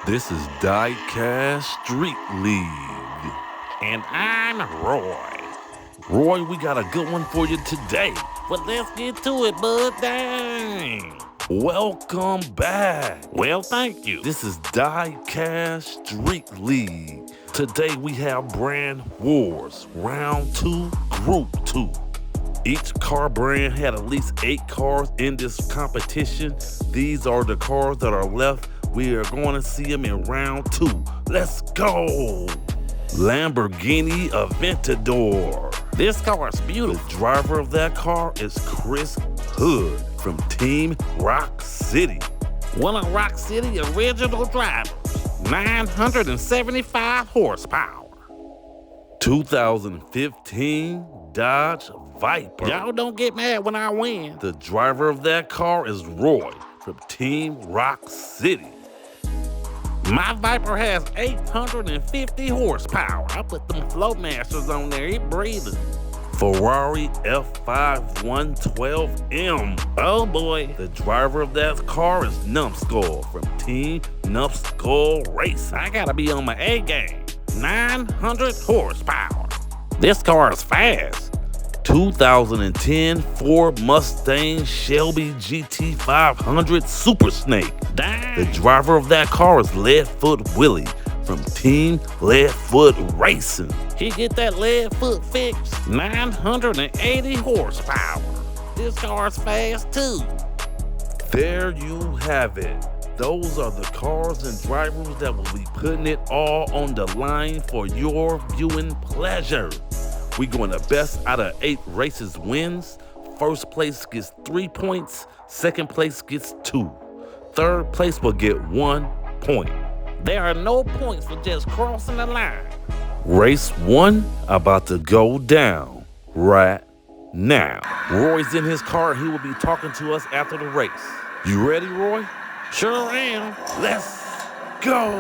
This is DieCast Street League. And I'm Roy. Roy, we got a good one for you today. But let's get to it, bud. Dang. Welcome back. Well, thank you. This is DieCast Street League. Today we have Brand Wars, Round 2, Group 2. Each car brand had at least 8 cars in this competition. These are the cars that are left. We are going to see them in round 2. Let's go! Lamborghini Aventador. This car is The beautiful. driver of that car is Chris Hood from Team Rock City. One of Rock City original drivers. 975 horsepower. 2015 Dodge Viper. Y'all don't get mad when I win. The driver of that car is Roy from Team Rock City. My Viper has 850 horsepower. I put them Flowmasters on there. It breathing. Ferrari F5 112M. Oh boy. The driver of that car is Numbskull from Team Numbskull Racing. I gotta be on my A game. 900 horsepower. This car is fast. 2010 Ford Mustang Shelby GT500 Super Snake. Dang. The driver of that car is Leadfoot Willie from Team Leadfoot Racing. He get that lead foot fixed. 980 horsepower. This car's fast too. There you have it. Those are the cars and drivers that will be putting it all on the line for your viewing pleasure. We going the best out of 8 races wins. First place gets 3 points. Second place gets 2. Third place will get 1 point. There are no points for just crossing the line. Race 1 about to go down right now. Roy's in his car. He will be talking to us after the race. You ready, Roy? Sure am. Let's go!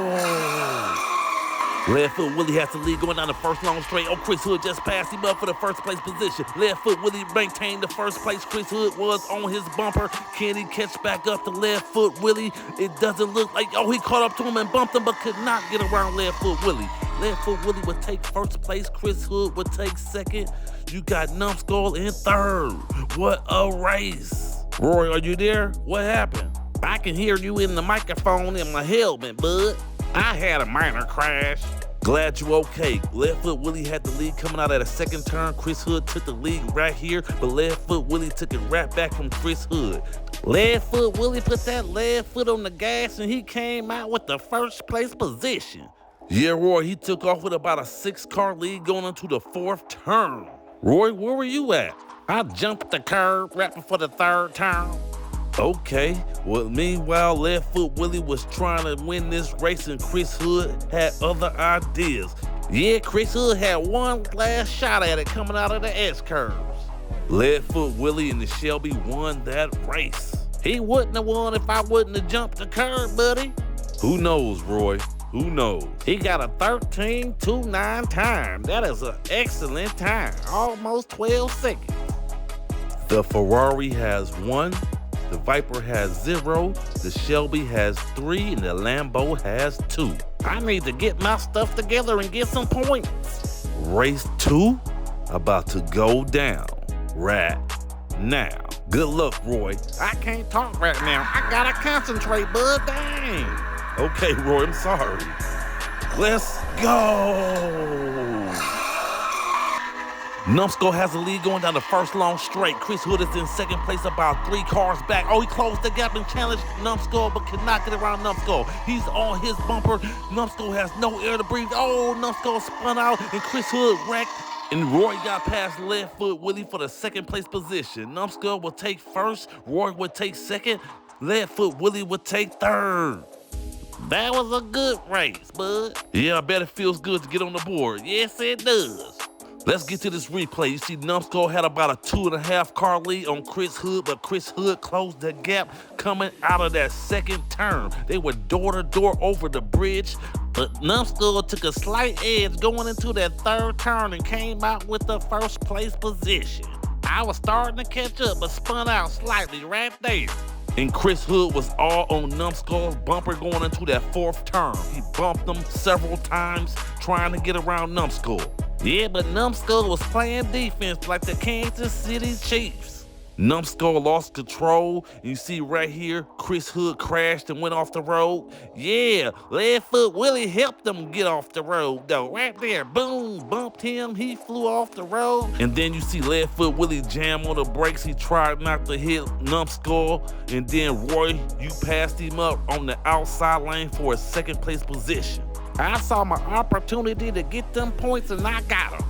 Leadfoot Willie has the lead going down the first long straight. Oh, Chris Hood just passed him up for the first place position. Leadfoot Willie maintained the first place. Chris Hood was on his bumper. Can he catch back up to Leadfoot Willie? It doesn't look like, he caught up to him and bumped him, but could not get around Leadfoot Willie. Leadfoot Willie would take first place. Chris Hood would take second. You got Numbskull in third. What a race. Roy, are you there? What happened? I can hear you in the microphone in my helmet, bud. I had a minor crash. Glad you okay. Leadfoot Willie had the lead coming out at a second turn. Chris Hood took the lead right here, but Leadfoot Willie took it right back from Chris Hood. Leadfoot Willie put that lead foot on the gas and he came out with the first place position. Yeah, Roy, he took off with about a 6-car lead going into the 4th turn. Roy, where were you at? I jumped the curb right before the 3rd turn. Okay, well, meanwhile, Leadfoot Willie was trying to win this race and Chris Hood had other ideas. Yeah, Chris Hood had one last shot at it coming out of the S-curves. Leadfoot Willie and the Shelby won that race. He wouldn't have won if I wouldn't have jumped the curb, buddy. Who knows, Roy? Who knows? He got a 13.29 time. That is an excellent time, almost 12 seconds. The Ferrari has 1. The Viper has 0, the Shelby has 3, and the Lambo has 2. I need to get my stuff together and get some points. Race 2 about to go down right now. Good luck, Roy. I can't talk right now. I gotta concentrate, bud. Dang. Okay, Roy, I'm sorry. Let's go. Numbskull has the lead going down the first long straight. Chris Hood is in second place, about 3 cars back. Oh, he closed the gap and challenged Numbskull, but cannot get around Numbskull. He's on his bumper. Numbskull has no air to breathe. Oh, Numbskull spun out, and Chris Hood wrecked. And Roy got past Leadfoot Willie for the second place position. Numbskull will take first. Roy would take second. Leadfoot Willie would take third. That was a good race, bud. Yeah, I bet it feels good to get on the board. Yes, it does. Let's get to this replay. You see, Numbskull had about a 2.5-car lead on Chris Hood, but Chris Hood closed the gap coming out of that second turn. They were door-to-door over the bridge, but Numbskull took a slight edge going into that 3rd turn and came out with the first place position. I was starting to catch up, but spun out slightly right there. And Chris Hood was all on Numbskull's bumper going into that fourth turn. He bumped him several times trying to get around Numbskull. Yeah, but Numbskull was playing defense like the Kansas City Chiefs. Numbskull lost control. You see right here, Chris Hood crashed and went off the road. Yeah, Leadfoot Willie helped him get off the road though. Right there, boom, bumped him, he flew off the road. And then you see Leadfoot Willie jam on the brakes. He tried not to hit Numbskull. And then Roy, you passed him up on the outside lane for a second place position. I saw my opportunity to get them points and I got them.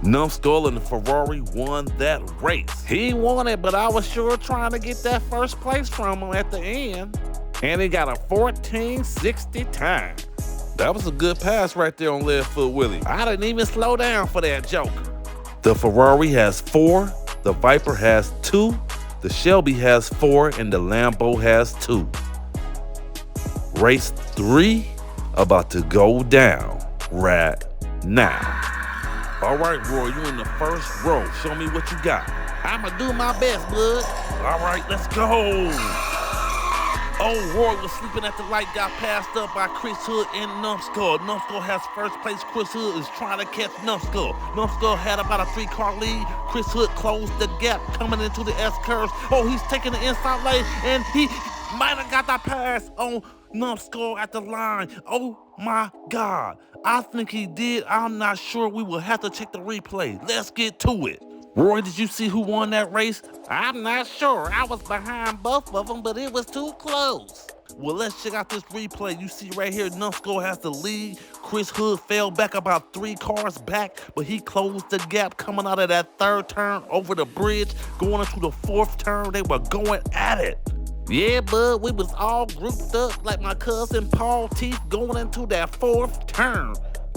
Numbskull and the Ferrari won that race. He won it, but I was sure trying to get that first place from him at the end. And he got a 1460 time. That was a good pass right there on Leadfoot Willie. I didn't even slow down for that joker. The Ferrari has 4, the Viper has 2, the Shelby has 4, and the Lambo has 2. Race 3 about to go down right now. All right, Roy, you in the first row. Show me what you got. I'ma do my best, bud. All right, let's go. Oh, Roy was sleeping at the light, got passed up by Chris Hood and Numbskull. Numbskull has first place. Chris Hood is trying to catch Numbskull. Numbskull had about a 3-car lead. Chris Hood closed the gap coming into the S-curves. Oh, he's taking the inside lane, and he might have got that pass on Numbskull at the line. Oh my God. I think he did. I'm not sure. We will have to check the replay. Let's get to it. Roy, did you see who won that race? I'm not sure. I was behind both of them, but it was too close. Well, let's check out this replay. You see right here, Numbskull has the lead. Chris Hood fell back about 3 cars back, but he closed the gap coming out of that 3rd turn over the bridge, going into the 4th turn. They were going at it. Yeah, bud, we was all grouped up like my cousin Paul Teeth going into that 4th turn.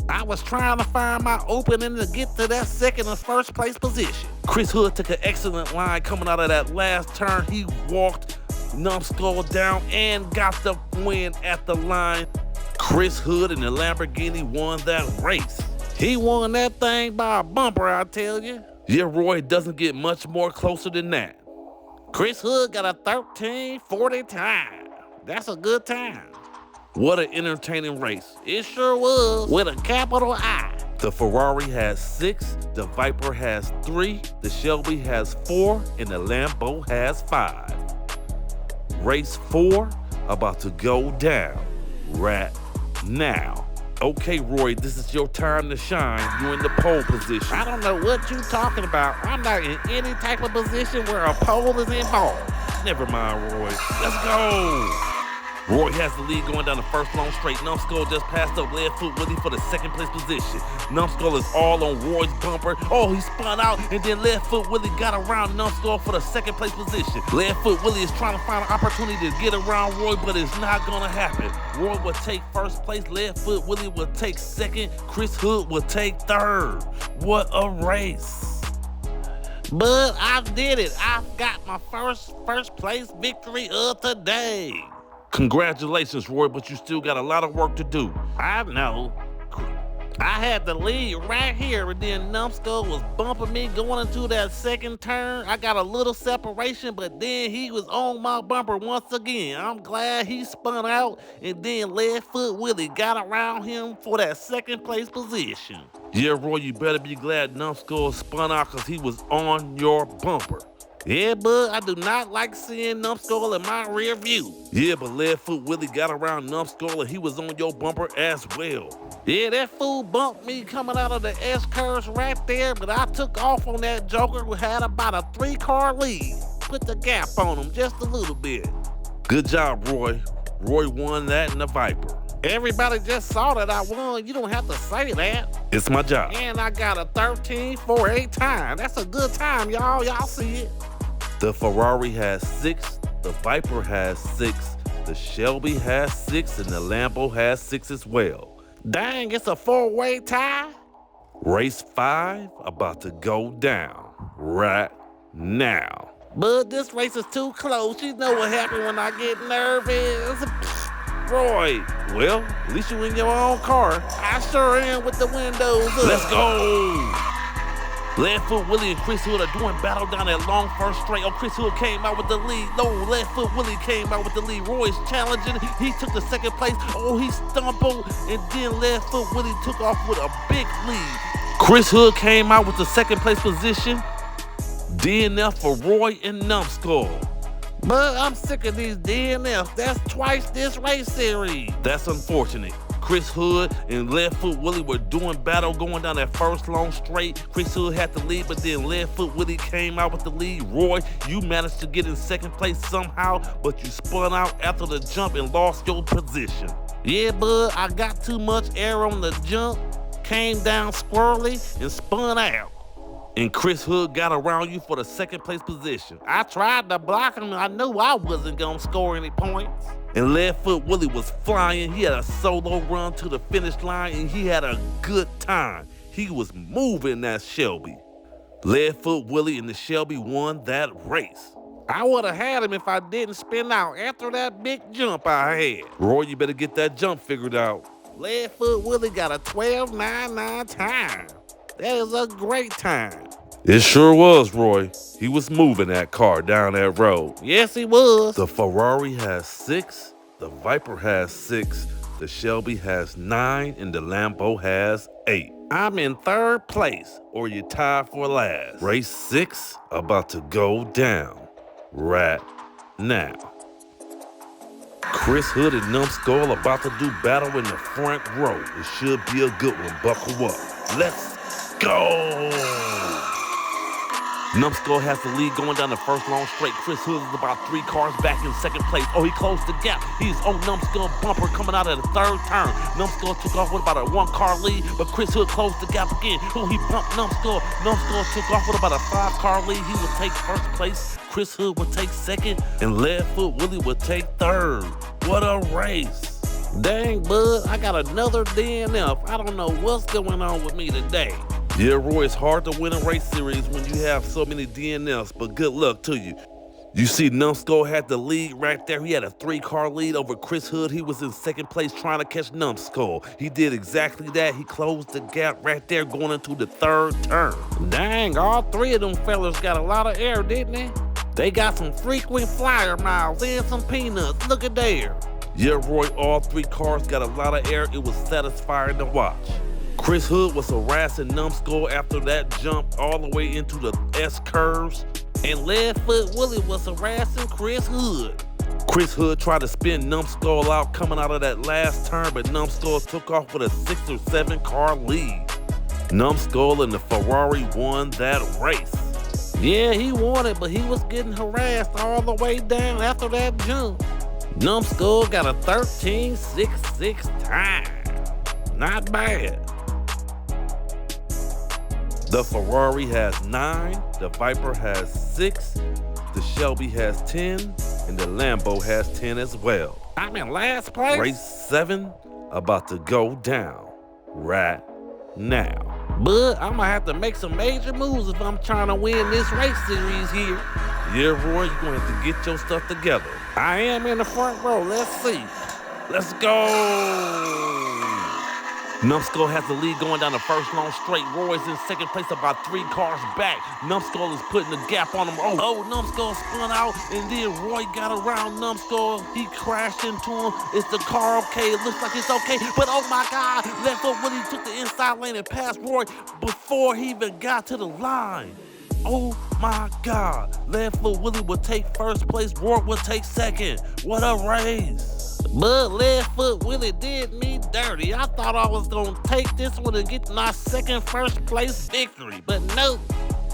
I was trying to find my opening to get to that 2nd and 1st place position. Chris Hood took an excellent line coming out of that last turn. He walked Numbskull down and got the win at the line. Chris Hood and the Lamborghini won that race. He won that thing by a bumper, I tell you. Yeah, Roy, it doesn't get much more closer than that. Chris Hood got a 1340 time. That's a good time. What an entertaining race. It sure was, with a capital I. The Ferrari has 6, the Viper has 3, the Shelby has 4, and the Lambo has 5. Race 4 about to go down right now. Okay, Roy, this is your time to shine. You're in the pole position. I don't know what you're talking about. I'm not in any type of position where a pole is involved. Never mind, Roy. Let's go. Roy has the lead going down the first long straight. Numbskull just passed up Leadfoot Willie for the 2nd place position. Numbskull is all on Roy's bumper. Oh, he spun out, and then Leadfoot Willie got around Numbskull for the 2nd place position. Leadfoot Willie is trying to find an opportunity to get around Roy, but it's not gonna happen. Roy will take 1st place. Leadfoot Willie will take 2nd. Chris Hood will take 3rd. What a race. But I did it. I got my first place victory of the day. Congratulations, Roy, but you still got a lot of work to do. I know. I had the lead right here, and then Numbskull was bumping me going into that 2nd turn. I got a little separation, but then he was on my bumper once again. I'm glad he spun out, and then Leadfoot Willie got around him for that 2nd place position. Yeah, Roy, you better be glad Numbskull spun out because he was on your bumper. Yeah, bud, I do not like seeing Numbskull in my rear view. Yeah, but Leadfoot Willie got around Numbskull and he was on your bumper as well. Yeah, that fool bumped me coming out of the S-curves right there, but I took off on that joker who had about a 3-car lead. Put the gap on him just a little bit. Good job, Roy. Roy won that in the Viper. Everybody just saw that I won. You don't have to say that. It's my job. And I got a 13.48 time. That's a good time, y'all. Y'all see it. The Ferrari has 6, the Viper has 6, the Shelby has 6, and the Lambo has 6 as well. Dang, it's a 4-way tie? Race 5 about to go down right now. But this race is too close. You know what happens when I get nervous. Roy, well, at least you in your own car. I sure am with the windows up. Let's go. Leadfoot Willie and Chris Hood are doing battle down that long first straight. Oh, Chris Hood came out with the lead. No, Leadfoot Willie came out with the lead. Roy's challenging. He took the second place. Oh, he stumbled. And then Leadfoot Willie took off with a big lead. Chris Hood came out with the second place position. DNF for Roy and Numbskull. But I'm sick of these DNFs. That's twice this race series. That's unfortunate. Chris Hood and Leadfoot Willie were doing battle going down that first long straight. Chris Hood had the lead, but then Leadfoot Willie came out with the lead. Roy, you managed to get in second place somehow, but you spun out after the jump and lost your position. Yeah, bud, I got too much air on the jump, came down squirrely, and spun out. And Chris Hood got around you for the second place position. I tried to block him. I knew I wasn't gonna score any points. And Leadfoot Willie was flying. He had a solo run to the finish line, and he had a good time. He was moving that Shelby. Leadfoot Willie and the Shelby won that race. I would have had him if I didn't spin out after that big jump I had. Roy, you better get that jump figured out. Leadfoot Willie got a 12.99 time. That is a great time. It sure was, Roy. He was moving that car down that road. Yes, he was. The Ferrari has 6, the Viper has 6, the Shelby has 9, and the Lambo has 8. I'm in third place. Or you're tied for last. Race 6 about to go down right now. Chris Hood and Numbskull about to do battle in the front row. It should be a good one. Buckle up. Let's go! Numbskull has the lead going down the first long straight. Chris Hood is about 3 cars back in second place. Oh, he closed the gap. He's on Numbskull bumper coming out of the third turn. Numbskull took off with about a 1-car lead, but Chris Hood closed the gap again. Oh, he bumped Numbskull. Numbskull took off with about a 5-car lead. He would take first place. Chris Hood would take second, and Leadfoot Willie would take third. What a race. Dang, bud, I got another DNF. I don't know what's going on with me today. Yeah, Roy, it's hard to win a race series when you have so many DNFs, but good luck to you. You see, Numbskull had the lead right there. He had a 3-car lead over Chris Hood. He was in second place trying to catch Numbskull. He did exactly that. He closed the gap right there going into the third turn. Dang, all 3 of them fellas got a lot of air, didn't they? They got some frequent flyer miles and some peanuts. Look at there. Yeah, Roy, all 3 cars got a lot of air. It was satisfying to watch. Chris Hood was harassing Numbskull after that jump all the way into the S-curves. And Leadfoot Willie was harassing Chris Hood. Chris Hood tried to spin Numbskull out coming out of that last turn, but Numbskull took off with a 6 or 7-car lead. Numbskull and the Ferrari won that race. Yeah, he won it, but he was getting harassed all the way down after that jump. Numbskull got a 13.66 time. Not bad. The Ferrari has 9, the Viper has 6, the Shelby has 10, and the Lambo has 10 as well. I'm in last place. Race 7 about to go down right now. But I'm gonna have to make some major moves if I'm trying to win this race series here. Yeah, Roy, you're gonna have to get your stuff together. I am in the front row. Let's see. Let's go! Numbskull has the lead going down the first long straight. Roy's in second place, about 3 cars back. Numbskull is putting the gap on him. Oh, Numbskull spun out, and then Roy got around Numbskull. He crashed into him. Is the car okay? It looks like it's okay, but oh my God, Leadfoot Willie took the inside lane and passed Roy before he even got to the line. Oh my God, Leadfoot Willie would take first place, Roy would take second. What a race. But Leadfoot Willie did me dirty. I thought I was gonna take this one and get my second first place victory, but no.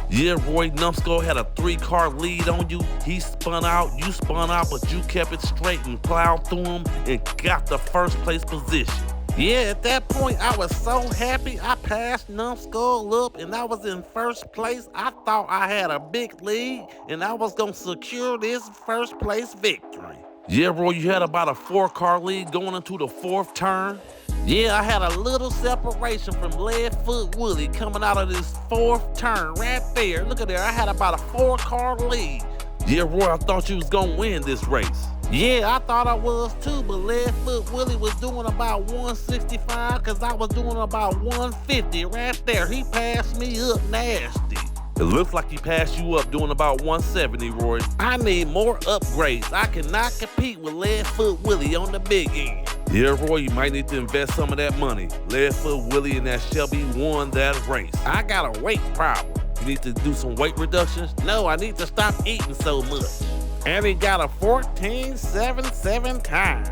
Yeah, Roy, Numbskull had a 3-car lead on you. He spun out, you spun out, but you kept it straight and plowed through him and got the first place position. Yeah, at that point, I was so happy. I passed Numbskull up and I was in first place. I thought I had a big lead and I was gonna secure this first place victory. Yeah, Roy, you had about a 4-car lead going into the 4th turn. Yeah, I had a little separation from Leadfoot Willie coming out of this 4th turn right there. Look at there, I had about a 4-car lead. Yeah, Roy, I thought you was gonna win this race. Yeah, I thought I was too, but Leadfoot Willie was doing about 165 because I was doing about 150 right there. He passed me up nasty. It looks like he passed you up doing about 170, Roy. I need more upgrades. I cannot compete with Leadfoot Willie on the big end. Yeah, Roy, you might need to invest some of that money. Leadfoot Willie and that Shelby won that race. I got a weight problem. You need to do some weight reductions? No, I need to stop eating so much. And he got a 14.77 time.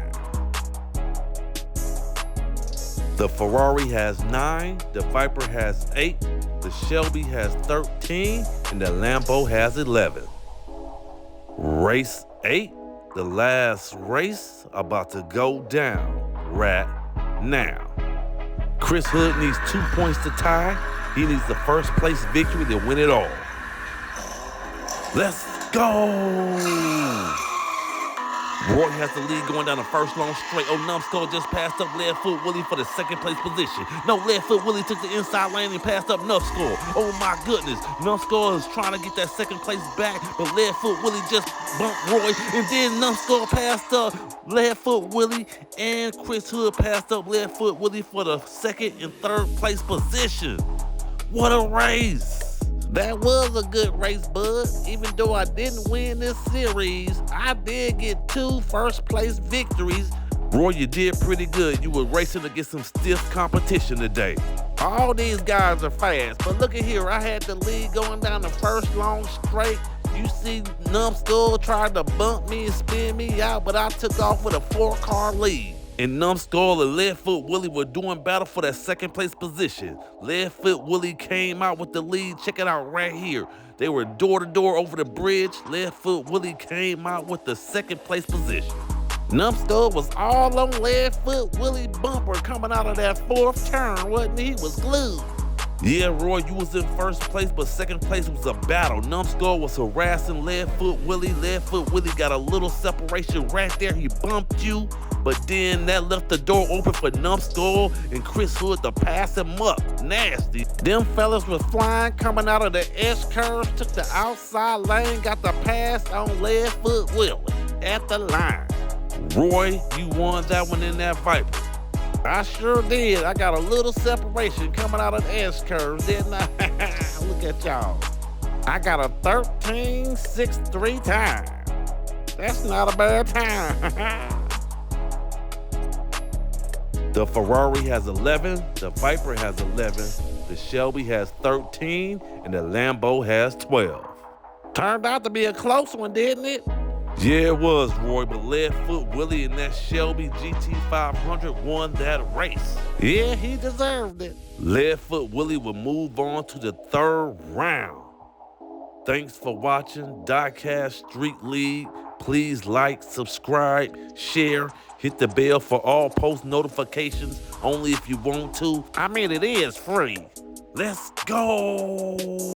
The Ferrari has 9, the Viper has 8, the Shelby has 13, and the Lambo has 11. Race 8, the last race, about to go down right now. Chris Hood needs 2 points to tie. He needs the first place victory to win it all. Let's go! Roy has the lead going down the first long straight. Oh, Numbskull just passed up Leadfoot Willie for the second place position. No, Leadfoot Willie took the inside lane and passed up Numbskull. Oh my goodness, Numbskull is trying to get that second place back, but Leadfoot Willie just bumped Roy, and then Numbskull passed up Leadfoot Willie, and Chris Hood passed up Leadfoot Willie for the second and third place position. What a race! That was a good race, bud. Even though I didn't win this series, I did get 2 first place victories. Roy, you did pretty good. You were racing against some stiff competition today. All these guys are fast, but look at here. I had the lead going down the first long straight. You see Numbskull tried to bump me and spin me out, but I took off with a 4-car lead. And Numbskull and Leadfoot Willie were doing battle for that second place position. Leadfoot Willie came out with the lead. Check it out right here. They were door to door over the bridge. Leadfoot Willie came out with the second place position. Numbskull was all on Leadfoot Willie bumper coming out of that 4th turn, wasn't he? He was glued. Yeah, Roy, you was in first place, but second place was a battle. Numbskull was harassing Leadfoot Willie. Leadfoot Willie got a little separation right there. He bumped you, but then that left the door open for Numbskull and Chris Hood to pass him up. Nasty. Them fellas was flying coming out of the S-curve, took the outside lane, got the pass on Leadfoot Willie at the line. Roy, you won that one in that Viper. I sure did. I got a little separation coming out of the S-curve, didn't I? Look at y'all. I got a 13.63 time. That's not a bad time. The Ferrari has 11, the Viper has 11, the Shelby has 13, and the Lambo has 12. Turned out to be a close one, didn't it? Yeah, it was, Roy, but Leadfoot Willie and that Shelby GT500 won that race. Yeah, he deserved it. Leadfoot Willie will move on to the 3rd round. Thanks for watching DieCast Street League. Please like, subscribe, share, hit the bell for all post notifications, only if you want to. I mean, it is free. Let's go!